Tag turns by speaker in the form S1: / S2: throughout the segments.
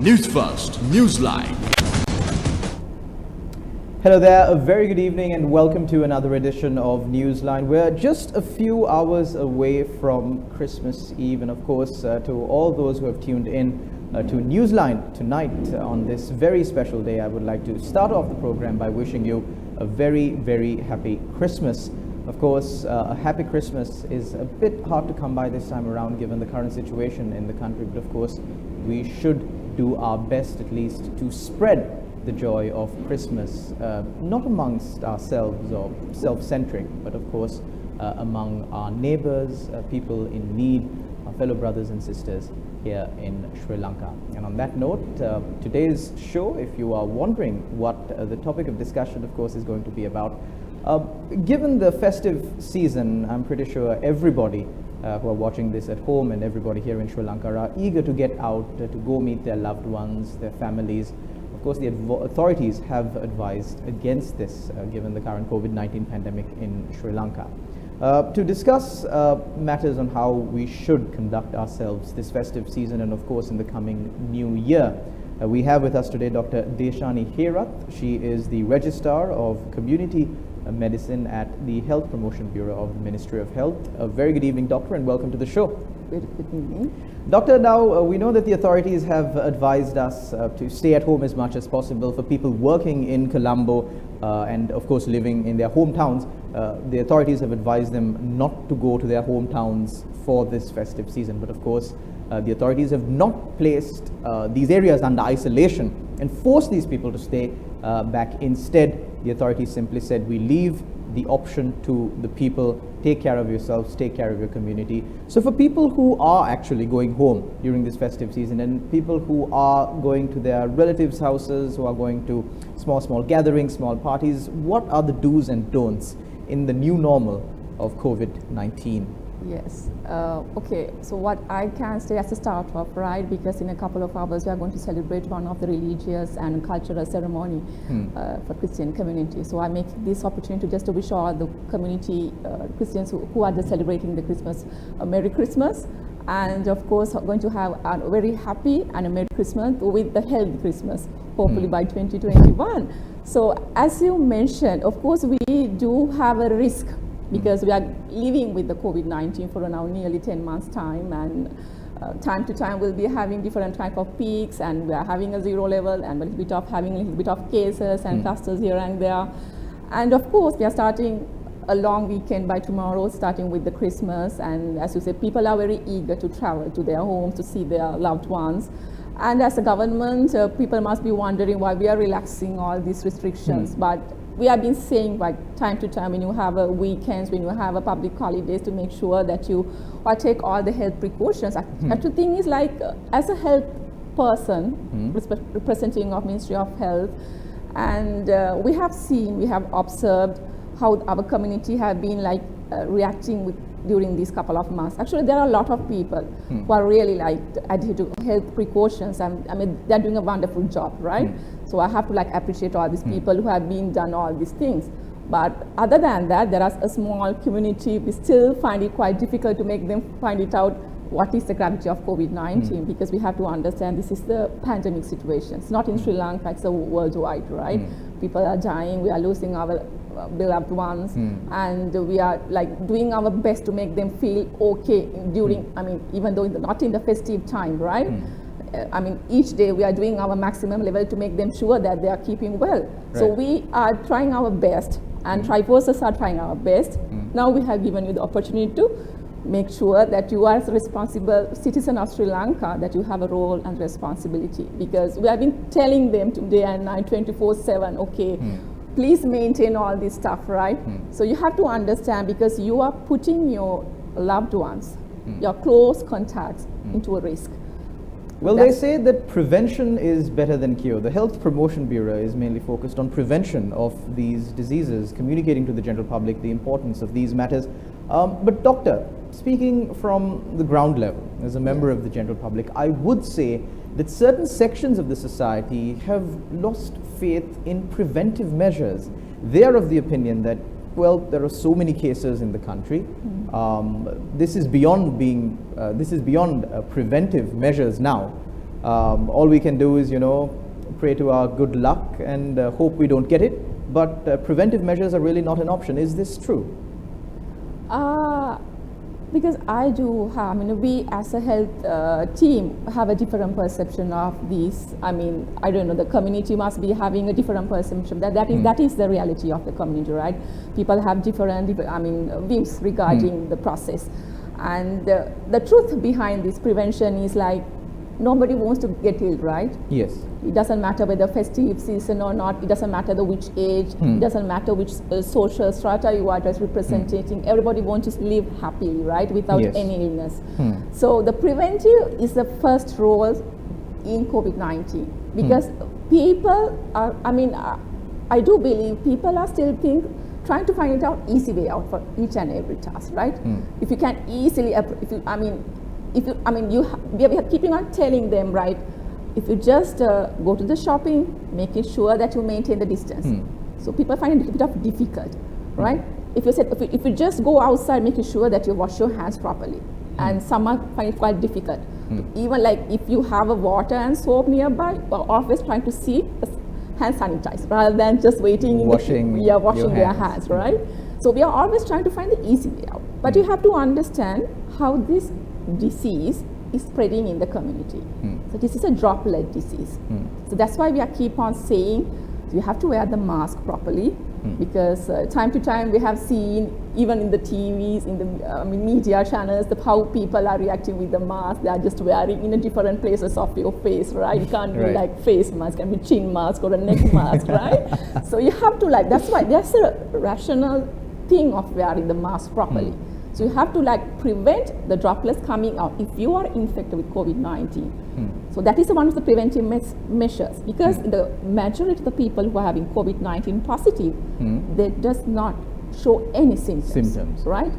S1: Newsfirst, NEWSLINE.
S2: Hello there, a very good evening and welcome to another edition of NEWSLINE. We're just a few hours away from Christmas Eve, and of course to all those who have tuned in to NEWSLINE tonight on this very special day, I would like to start off the program by wishing you a very, very happy Christmas. Of course, a happy Christmas is a bit hard to come by this time around given the current situation in the country, but of course we should do our best at least to spread the joy of Christmas, not amongst ourselves or self-centric, but of course among our neighbors, people in need, our fellow brothers and sisters here in Sri Lanka. And on that note, today's show, if you are wondering what the topic of discussion, of course, is going to be about, given the festive season, I'm pretty sure everybody who are watching this at home and everybody here in Sri Lanka are eager to get out, to go meet their loved ones, their families. Of course, the authorities have advised against this, given the current COVID-19 pandemic in Sri Lanka. To discuss matters on how we should conduct ourselves this festive season and of course in the coming new year, we have with us today Dr. Deshani Herath. She is the Registrar of Community Medicine at the Health Promotion Bureau of the Ministry of Health. A very good evening, Doctor, and welcome to the show.
S3: Good evening.
S2: Doctor, now we know that the authorities have advised us to stay at home as much as possible. For people working in Colombo and of course living in their hometowns, the authorities have advised them not to go to their hometowns for this festive season. But of course, the authorities have not placed these areas under isolation and forced these people to stay back. Instead, the authorities simply said, we leave the option to the people. Take care of yourselves, take care of your community. So for people who are actually going home during this festive season and people who are going to their relatives' houses, who are going to small gatherings, small parties, what are the do's and don'ts in the new normal of COVID-19?
S3: Yes. Okay. So what I can say as a start off, right? Because in a couple of hours we are going to celebrate one of the religious and cultural ceremony for Christian community. So I make this opportunity just to wish all the community Christians who are just celebrating the Christmas a Merry Christmas, and of course going to have a very happy and a Merry Christmas with the healthy Christmas, hopefully by 2021. So as you mentioned, of course we do have a risk, because we are living with the COVID-19 for now nearly 10 months time, and time to time we'll be having different type of peaks, and we are having a zero level and having a little bit of cases and clusters here and there. And of course we are starting a long weekend by tomorrow, starting with the Christmas, and as you said, people are very eager to travel to their homes to see their loved ones. And as a government, people must be wondering why we are relaxing all these restrictions. But we have been saying like time to time, when you have a weekends, when you have a public holidays, to make sure that you take all the health precautions. Actually, the thing is, like as a health person representing of Ministry of Health, and we have observed how our community have been like reacting during these couple of months. Actually, there are a lot of people who are really like adhere to health precautions, and I mean they're doing a wonderful job, right? So I have to like appreciate all these people who have been done all these things. But other than that, there is a small community. We still find it quite difficult to make them find it out what is the gravity of COVID-19, because we have to understand this is the pandemic situation. It's not in Sri Lanka, it's worldwide, right? People are dying, we are losing our beloved ones, and we are like doing our best to make them feel okay during, I mean, even though not in the festive time, right? I mean, each day we are doing our maximum level to make them sure that they are keeping well. Right. So we are trying our best, and Triforces are trying our best. Now we have given you the opportunity to make sure that you are as a responsible citizen of Sri Lanka, that you have a role and responsibility, because we have been telling them day and night 24/7, okay, please maintain all this stuff, right? So you have to understand, because you are putting your loved ones, your close contacts into a risk.
S2: Well, they say that prevention is better than cure. The Health Promotion Bureau is mainly focused on prevention of these diseases, communicating to the general public the importance of these matters. But doctor, speaking from the ground level, as a member of the general public, I would say that certain sections of the society have lost faith in preventive measures. They are of the opinion that, well, there are so many cases in the country. This is beyond preventive measures now. All we can do is, pray to our good luck and hope we don't get it. But preventive measures are really not an option. Is this true?
S3: Because I do have, we as a health team have a different perception of these. I don't know, the community must be having a different perception. That is the reality of the community, right? People have different views regarding the process. And the truth behind this prevention is like, nobody wants to get ill, right?
S2: Yes.
S3: It doesn't matter whether festive season or not. It doesn't matter which age. It doesn't matter which social strata you are just representing. Everybody wants to live happily, right, without any illness. So the preventive is the first role in COVID-19 because people are. I do believe people are still trying to find out easy way out for each and every task, right? If you can easily, we are keeping on telling them, right? If you just go to the shopping, making sure that you maintain the distance. So people find it a bit of difficult, right? If you just go outside, making sure that you wash your hands properly, and some find it quite difficult. Even like if you have a water and soap nearby, we're always trying to see hand sanitize rather than just waiting washing their hands, right? So we are always trying to find the easy way out. But you have to understand how this disease is spreading in the community. So this is a droplet disease. So that's why we are keep on saying you have to wear the mask properly because time to time we have seen even in the TVs, in the media channels, how people are reacting with the mask. They are just wearing in a different places of your face, right? You can't do like face mask, can be chin mask or a neck mask, right? So you have to that's why there's a rational thing of wearing the mask properly. So you have to prevent the droplets coming out if you are infected with COVID-19. So that is one of the preventive measures because the majority of the people who are having COVID-19 positive, they does not show any symptoms. Right?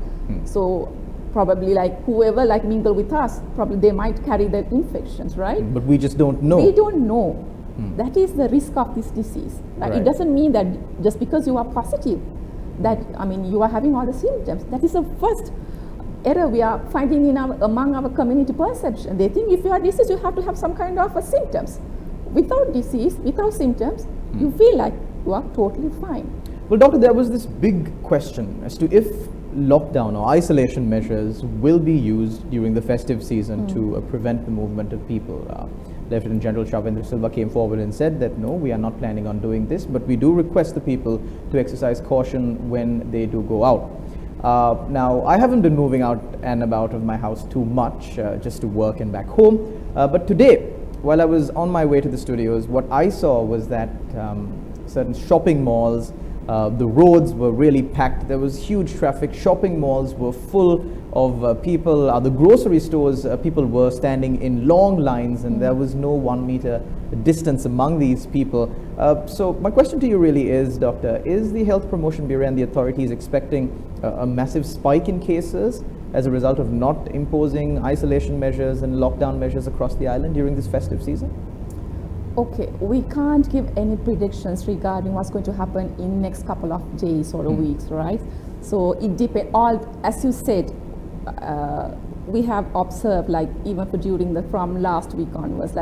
S3: So probably whoever mingle with us, probably they might carry the infections, right?
S2: But we just don't know.
S3: We don't know. That is the risk of this disease. Right? It doesn't mean that just because you are positive, that you are having all the symptoms. That is the first error we are finding among our community perception. They think if you are diseased, you have to have some kind of symptoms. Without disease, without symptoms, you feel like you are totally fine.
S2: Well, doctor, there was this big question as to if lockdown or isolation measures will be used during the festive season to prevent the movement of people. Lieutenant General Sharlan Silva came forward and said that no, we are not planning on doing this, but we do request the people to exercise caution when they do go out. Now, I haven't been moving out and about of my house too much, just to work and back home. But today, while I was on my way to the studios, what I saw was that certain shopping malls, the roads were really packed. There was huge traffic. Shopping malls were full of people. The grocery stores, people were standing in long lines and there was no 1 meter distance among these people. So my question to you really is, Doctor, is the Health Promotion Bureau and the authorities expecting a massive spike in cases as a result of not imposing isolation measures and lockdown measures across the island during this festive season?
S3: Okay, we can't give any predictions regarding what's going to happen in next couple of days or weeks, right? So it depends. As you said, we have observed even from last week onwards,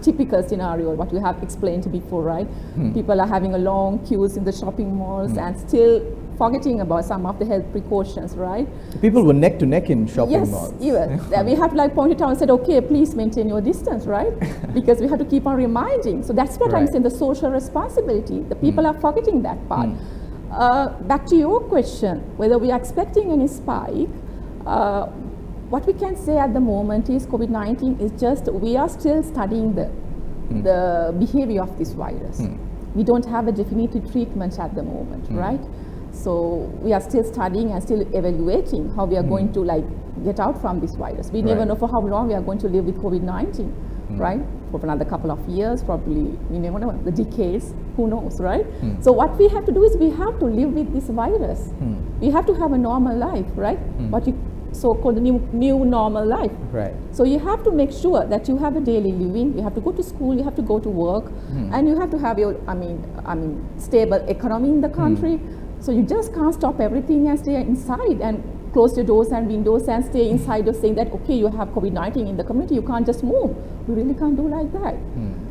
S3: typical scenario what you have explained before, right? People are having a long queues in the shopping malls and still forgetting about some of the health precautions, right?
S2: People were neck to neck in shopping malls.
S3: Yes, we have pointed out and said, okay, please maintain your distance, right? Because we have to keep on reminding. So that's what I'm saying, the social responsibility. The people are forgetting that part. Back to your question, whether we are expecting any spike, what we can say at the moment is COVID-19 is just, we are still studying the behavior of this virus. We don't have a definitive treatment at the moment, right? So we are still studying and still evaluating how we are going to get out from this virus. We never know for how long we are going to live with COVID-19, right? For another couple of years, probably, we never know, the decades, who knows, right? So what we have to do is we have to live with this virus. We have to have a normal life, right? What you so-called the new normal life.
S2: Right.
S3: So you have to make sure that you have a daily living, you have to go to school, you have to go to work, and you have to have your, stable economy in the country. So you just can't stop everything and stay inside and close your doors and windows and stay inside of saying that, okay, you have COVID-19 in the community, you can't just move. You really can't do like that.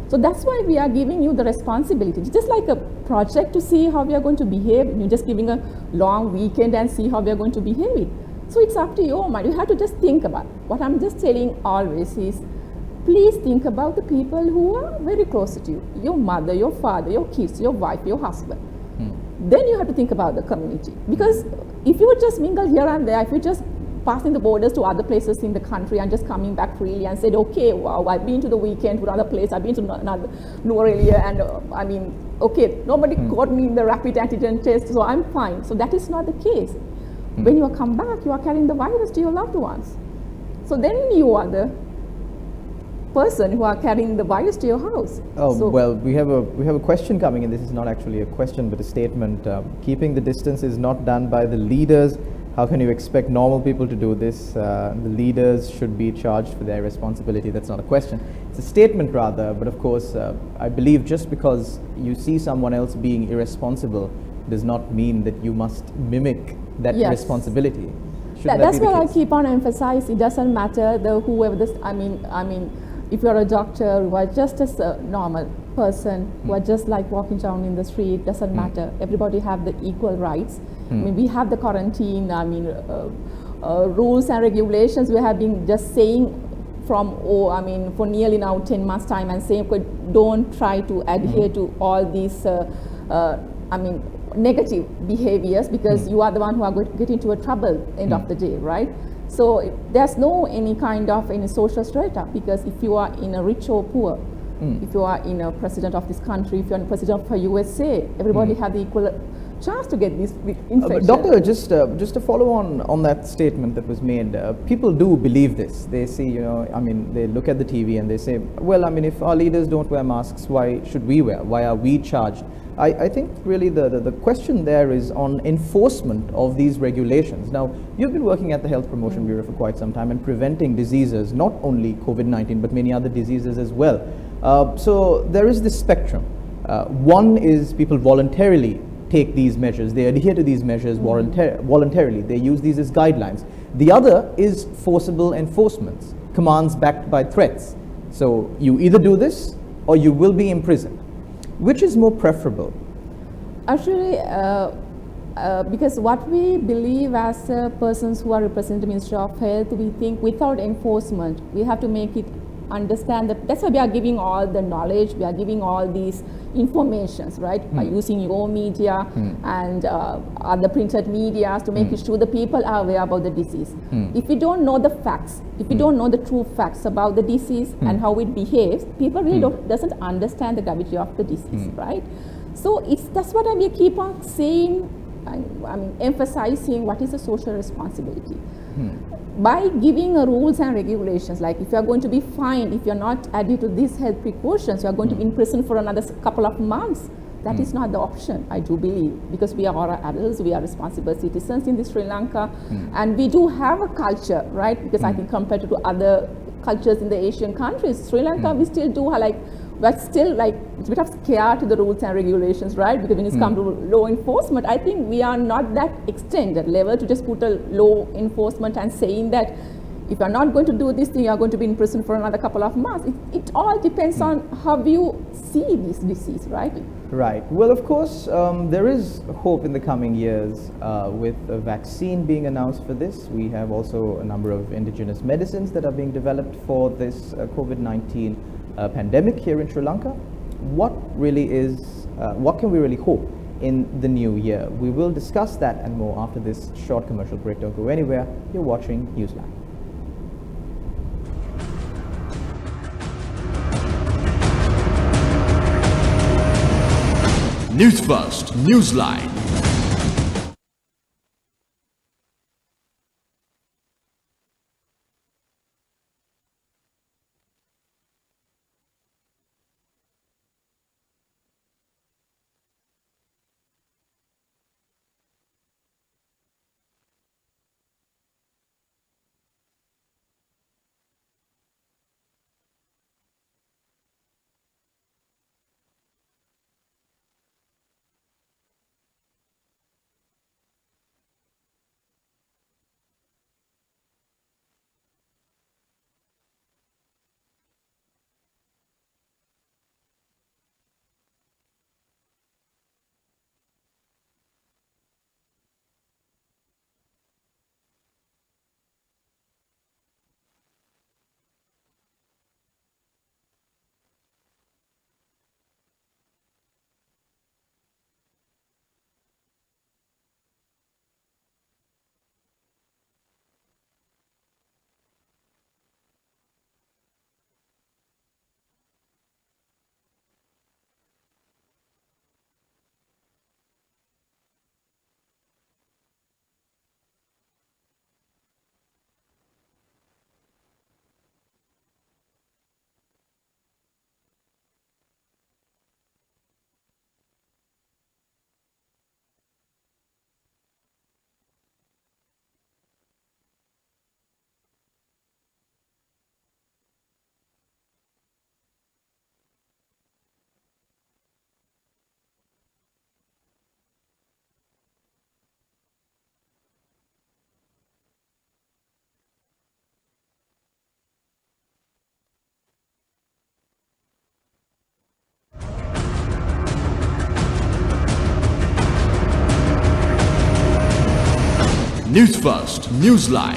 S3: So that's why we are giving you the responsibility. It's just like a project to see how we are going to behave. You're just giving a long weekend and see how we are going to behave it. So it's up to your mind. You have to just think about it. What I'm just telling always is, please think about the people who are very close to you. Your mother, your father, your kids, your wife, your husband. Then you have to think about the community. Because if you just mingle here and there, if you just passing the borders to other places in the country and just coming back freely and said, okay, wow, I've been to the weekend to another place, I've been to another Nuarelia, and okay, nobody got me in the rapid antigen test, so I'm fine. So that is not the case. When you come back, you are carrying the virus to your loved ones. So then you are the person who are carrying the virus to your house.
S2: Oh,
S3: so,
S2: well, we have a question coming in. This is not actually a question, but a statement. Keeping the distance is not done by the leaders. How can you expect normal people to do this? The leaders should be charged for their responsibility. That's not a question. It's a statement rather, but of course, I believe just because you see someone else being irresponsible does not mean that you must mimic that
S3: Yes.
S2: responsibility.
S3: That's what I keep on emphasizing. It doesn't matter whoever this, if you're a doctor who are just a normal person who are just like walking down in the street, doesn't matter. Everybody have the equal rights. I mean, we have the quarantine, rules and regulations we have been just saying from, for nearly now 10 months time and saying, don't try to adhere to all these, negative behaviors because you are the one who are going to get into a trouble end of the day, right? So there's no any kind of any social strata because if you are in a rich or poor, if you are in a president of this country, if you're in president of USA, everybody have the equal chance to get this infection.
S2: Doctor, just to follow on that statement that was made, people do believe this. They see, they look at the TV and they say, well, if our leaders don't wear masks, why should we wear? Why are we charged? I think really the question there is on enforcement of these regulations. Now, you've been working at the Health Promotion Bureau for quite some time and preventing diseases, not only COVID-19, but many other diseases as well. So there is this spectrum. One is people voluntarily take these measures, they adhere to these measures voluntarily, they use these as guidelines. The other is forcible enforcements, commands backed by threats. So you either do this or you will be imprisoned. Which is more preferable?
S3: Actually, because what we believe as persons who are representing the Ministry of Health, we think without enforcement, we have to make it understand that that's why we are giving all the knowledge, we are giving all these informations, right? By using your media and other printed medias to make it sure the people are aware about the disease. If we don't know the facts, if we don't know the true facts about the disease and how it behaves, people really doesn't understand the gravity of the disease, right? So that's what I keep on saying, emphasizing what is the social responsibility. By giving rules and regulations, like if you are going to be fined, if you are not adhere to these health precautions, you are going to be in prison for another couple of months. That is not the option, I do believe, because we are all adults, we are responsible citizens in Sri Lanka, and we do have a culture, right? Because I think compared to other cultures in the Asian countries, Sri Lanka, we still do but still it's a bit of scare to the rules and regulations, right? Because when it's come to law enforcement, I think we are not that extended level to just put a law enforcement and saying that if you're not going to do this thing, you're going to be in prison for another couple of months. It all depends on how you see this disease, right?
S2: Right. Well, of course, there is hope in the coming years with a vaccine being announced for this. We have also a number of indigenous medicines that are being developed for this COVID-19 pandemic here in Sri Lanka. What can we really hope in the new year? We will discuss that and more after this short commercial break. Don't go anywhere. You're watching NEWSLINE.
S1: Newsfirst, NEWSLINE. Newsfirst, Newsline.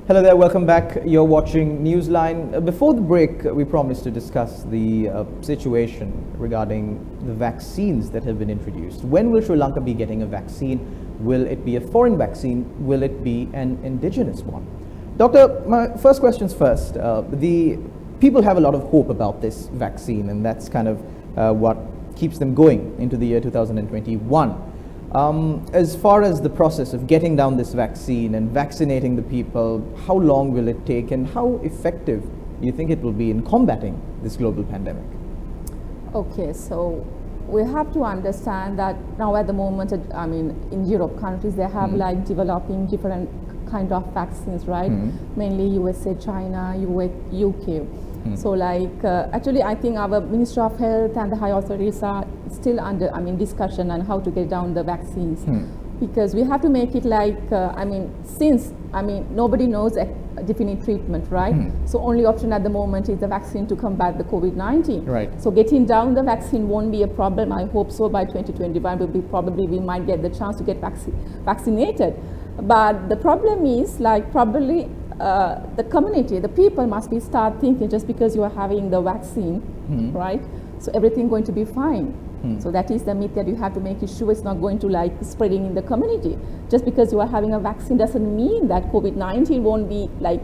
S2: Hello there, welcome back. You're watching Newsline. Before the break, we promised to discuss the situation regarding the vaccines that have been introduced. When will Sri Lanka be getting a vaccine? Will it be a foreign vaccine? Will it be an indigenous one? Doctor, my first questions first. The people have a lot of hope about this vaccine, and that's kind of what keeps them going into the year 2021. As far as the process of getting down this vaccine and vaccinating the people, how long will it take and how effective do you think it will be in combating this global pandemic?
S3: Okay, so we have to understand that now at the moment, I mean, in Europe countries, they have like developing different kind of vaccines, right? Mainly USA, China, UK. So like, actually I think our Ministry of Health and the high authorities are still under, discussion on how to get down the vaccines. Because we have to make it like, since nobody knows a definite treatment, right? So only option at the moment is the vaccine to combat the COVID-19.
S2: Right.
S3: So getting down the vaccine won't be a problem. I hope so by 2021 will be probably we might get the chance to get vaccinated. But the problem is like probably the community, the people must be start thinking just because you are having the vaccine, right? So everything going to be fine. So that is the myth that you have to make sure it's not going to like spreading in the community. Just because you are having a vaccine doesn't mean that COVID-19 won't be like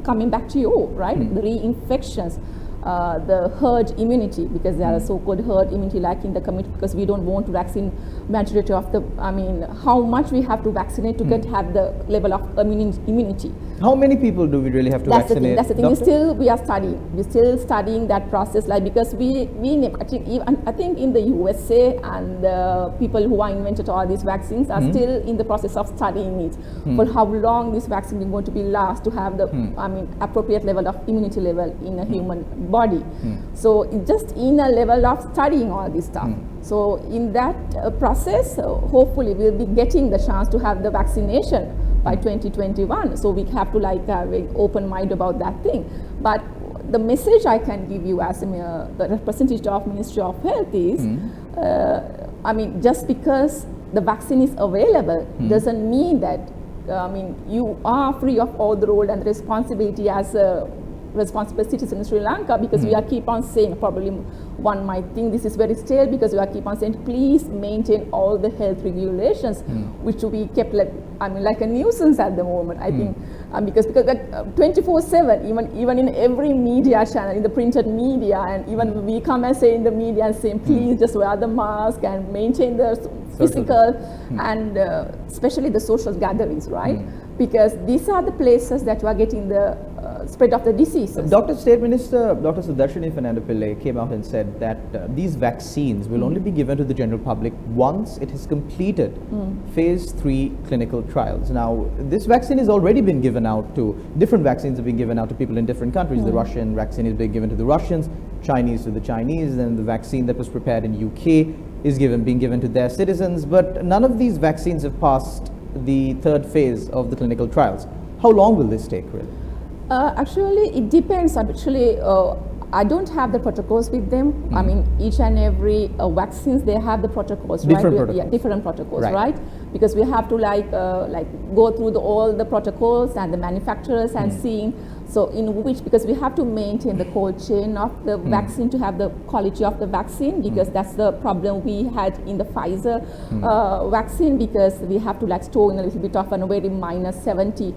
S3: coming back to you, right? The reinfections. The herd immunity, because there are so-called herd immunity like in the community, because we don't want to vaccine majority of the, how much we have to vaccinate to have the level of immunity.
S2: How many people do we really have to vaccinate?
S3: That's the thing. We are studying. We're still studying that process, like because we I think in the USA and the people who are invented all these vaccines are still in the process of studying it for how long this vaccine is going to be last to have the appropriate level of immunity level in a human body. So it's just in a level of studying all this stuff. So in that process, hopefully we'll be getting the chance to have the vaccination by 2021. So we have to like have an open mind about that thing. But the message I can give you as the representative of Ministry of Health is, just because the vaccine is available doesn't mean that you are free of all the role and responsibility as a responsible citizen in Sri Lanka, because we are keep on saying, probably one might think this is very stale because we are keep on saying please maintain all the health regulations, which will be kept like like a nuisance at the moment. I think because 24/7, even in every media channel, in the printed media, and even we come and say in the media and saying please just wear the mask and maintain the physical and especially the social gatherings, right? Because these are the places that you are getting the spread of the diseases.
S2: Dr. State Minister Dr. Sudarshini Fernando-Pillai came out and said that these vaccines will only be given to the general public once it has completed phase 3 clinical trials. Now, this vaccine has already been given out to, different vaccines have been given out to people in different countries. The Russian vaccine is being given to the Russians, Chinese to the Chinese, then the vaccine that was prepared in UK is being given to their citizens, but none of these vaccines have passed the third phase of the clinical trials. How long will this take, really?
S3: Actually, it depends. Actually, I don't have the protocols with them. Each and every vaccines, they have the protocols,
S2: different
S3: right?
S2: Protocols.
S3: Yeah, different protocols, right? Because we have to like go through all the protocols and the manufacturers and seeing. So in which, because we have to maintain the cold chain of the vaccine to have the quality of the vaccine, because that's the problem we had in the Pfizer vaccine, because we have to like store in a little bit of a very minus 70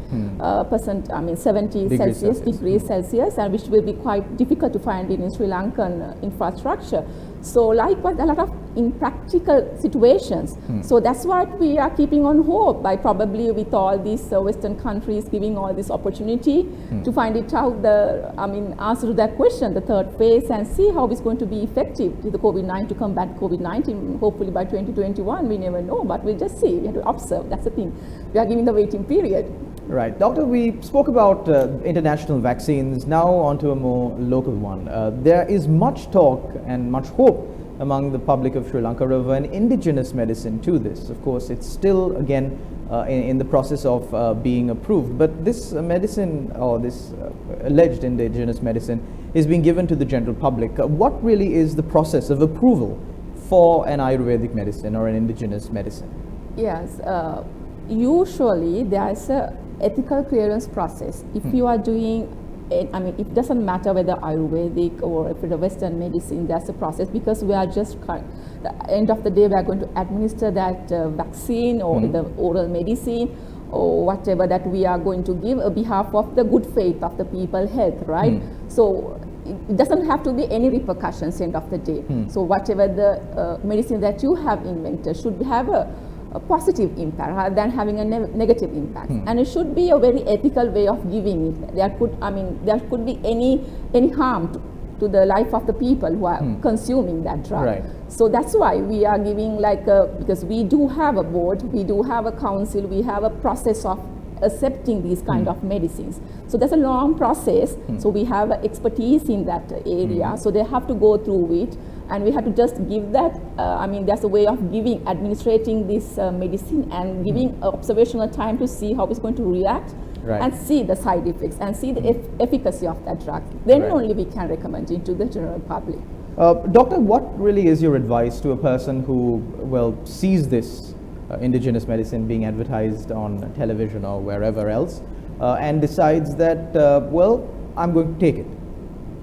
S3: degrees Celsius, and which will be quite difficult to find in Sri Lankan infrastructure. So likewise, a lot of impractical situations. So that's what we are keeping on hope by probably with all these Western countries giving all this opportunity to find it out, the answer to that question, the third phase, and see how it's going to be effective to the COVID-19, to combat COVID-19. Hopefully by 2021, we never know, but we'll just see. We have to observe. That's the thing. We are giving the waiting period.
S2: Right. Doctor, we spoke about international vaccines. Now onto a more local one. There is much talk and much hope among the public of Sri Lanka of an indigenous medicine to this. Of course, it's still, again, in the process of being approved. But this medicine, or this alleged indigenous medicine, is being given to the general public. What really is the process of approval for an Ayurvedic medicine or an indigenous medicine?
S3: Yes, usually there's a ethical clearance process. If you are doing, I mean, it doesn't matter whether Ayurvedic or if it's a Western medicine, there's a process because we are just, at the end of the day, we are going to administer that vaccine or the oral medicine or whatever that we are going to give on behalf of the good faith of the people health, right? So it doesn't have to be any repercussions end of the day. So whatever the medicine that you have invented should have a positive impact rather than having a negative impact, and it should be a very ethical way of giving it. There could be any harm to the life of the people who are consuming that drug.
S2: Right.
S3: So that's why we are giving because we do have a board, we do have a council, we have a process of accepting these kind of medicines. So there's a long process. So we have expertise in that area. So they have to go through it, and we have to just give that. There's a way of administrating this medicine and giving observational time to see how it's going to react.
S2: Right.
S3: And see the side effects and see the efficacy of that drug. Then
S2: Right.
S3: only we can recommend it to the general public.
S2: Doctor, what really is your advice to a person who, sees this indigenous medicine being advertised on television or wherever else, and decides that, I'm going to take it.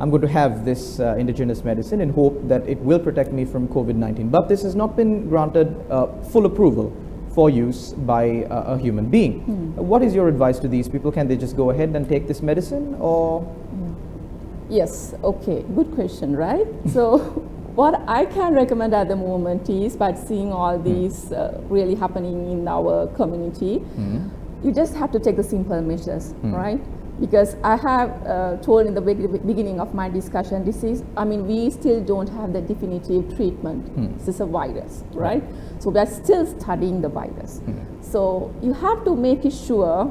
S2: I'm going to have this indigenous medicine in hope that it will protect me from COVID-19. But this has not been granted full approval for use by a human being. What is your advice to these people? Can they just go ahead and take this medicine, or?
S3: Yes, okay, good question, right? So what I can recommend at the moment is, by seeing all these really happening in our community, you just have to take the simple measures, right? Because I have told in the beginning of my discussion, we still don't have the definitive treatment. This is a virus, right? So we are still studying the virus. So you have to make it sure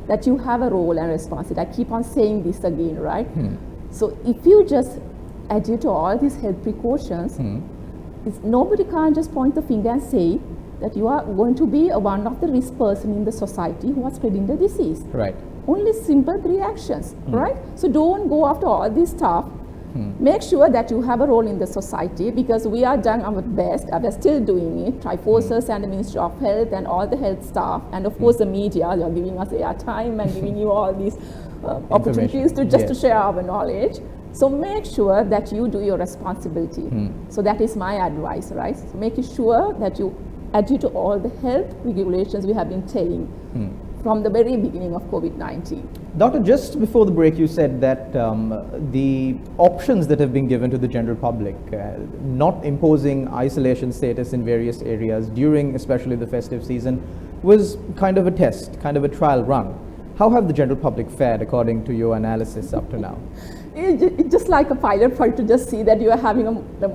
S3: that you have a role and responsibility. I keep on saying this again, right? So if you just adhere to all these health precautions, nobody can just point the finger and say that you are going to be one of the risk person in the society who are spreading the disease.
S2: Right.
S3: Only simple 3 actions, right? So don't go after all this stuff. Make sure that you have a role in the society, because we are doing our best. We are still doing it. Triforces and the Ministry of Health and all the health staff, and of course the media, they are giving us airtime and giving you all these opportunities to share our knowledge. So make sure that you do your responsibility. So that is my advice, right? So making sure that you adhere to all the health regulations we have been telling from the very beginning of COVID-19.
S2: Doctor, just before the break you said that the options that have been given to the general public, not imposing isolation status in various areas during especially the festive season, was kind of a test, kind of a trial run. How have the general public fared according to your analysis up to now?
S3: It's just like a pilot for you to just see that you are having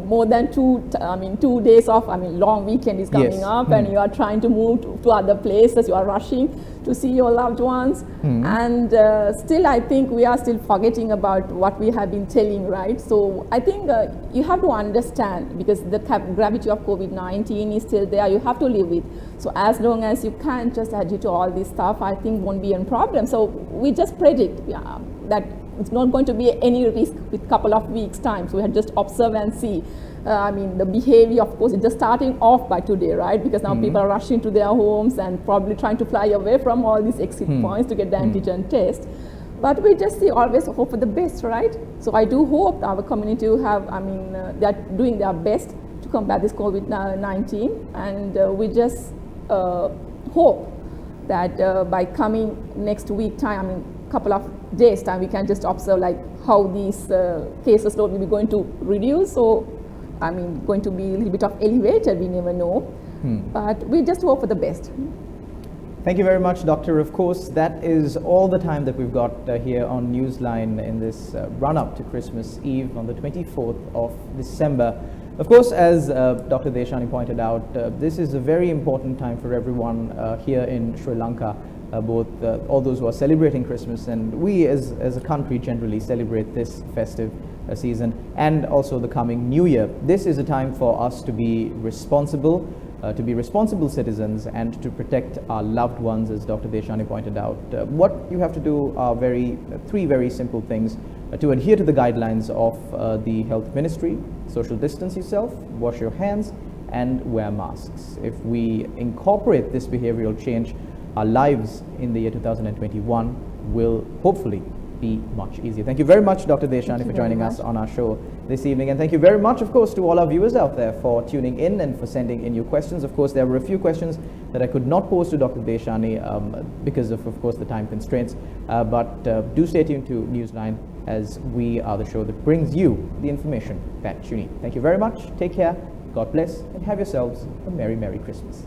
S3: more than 2 days of, long weekend is coming up, and you are trying to move to other places, you are rushing to see your loved ones, and still I think we are still forgetting about what we have been telling, right? So I think you have to understand, because the gravity of COVID-19 is still there, you have to live with. So as long as you can't just adhere to all this stuff, I think won't be a problem. So we just predict that it's not going to be any risk with couple of weeks time. So we have just observe and see. The behavior, of course, it's just starting off by today, right? Because now people are rushing to their homes and probably trying to fly away from all these exit points to get the antigen test. But we just always hope for the best, right? So I do hope our community will have, they're doing their best to combat this COVID-19, and we just hope that by coming next week time, couple of days time, we can just observe how these cases load will be going to reduce, or going to be a little bit of elevated, we never know. But we just hope for the best.
S2: Thank you very much, Doctor. Of course, that is all the time that we've got here on Newsline in this run-up to Christmas Eve on the 24th of December. Of course, as Dr. Deshani pointed out, this is a very important time for everyone here in Sri Lanka, both all those who are celebrating Christmas, and we as a country generally celebrate this festive season, and also the coming New Year. This is a time for us to be responsible citizens, and to protect our loved ones, as Dr. Deshani pointed out. What you have to do are three very simple things: to adhere to the guidelines of the Health Ministry, social distance yourself, wash your hands, and wear masks. If we incorporate this behavioral change, our lives in the year 2021 will hopefully be much easier. Thank you very much, Dr. Deshani, for joining us on our show this evening. And thank you very much, of course, to all our viewers out there for tuning in and for sending in your questions. Of course, there were a few questions that I could not pose to Dr. Deshani because of course, the time constraints. But do stay tuned to Newsline, as we are the show that brings you the information that you need. Thank you very much. Take care. God bless, and have yourselves a Merry, Merry Christmas.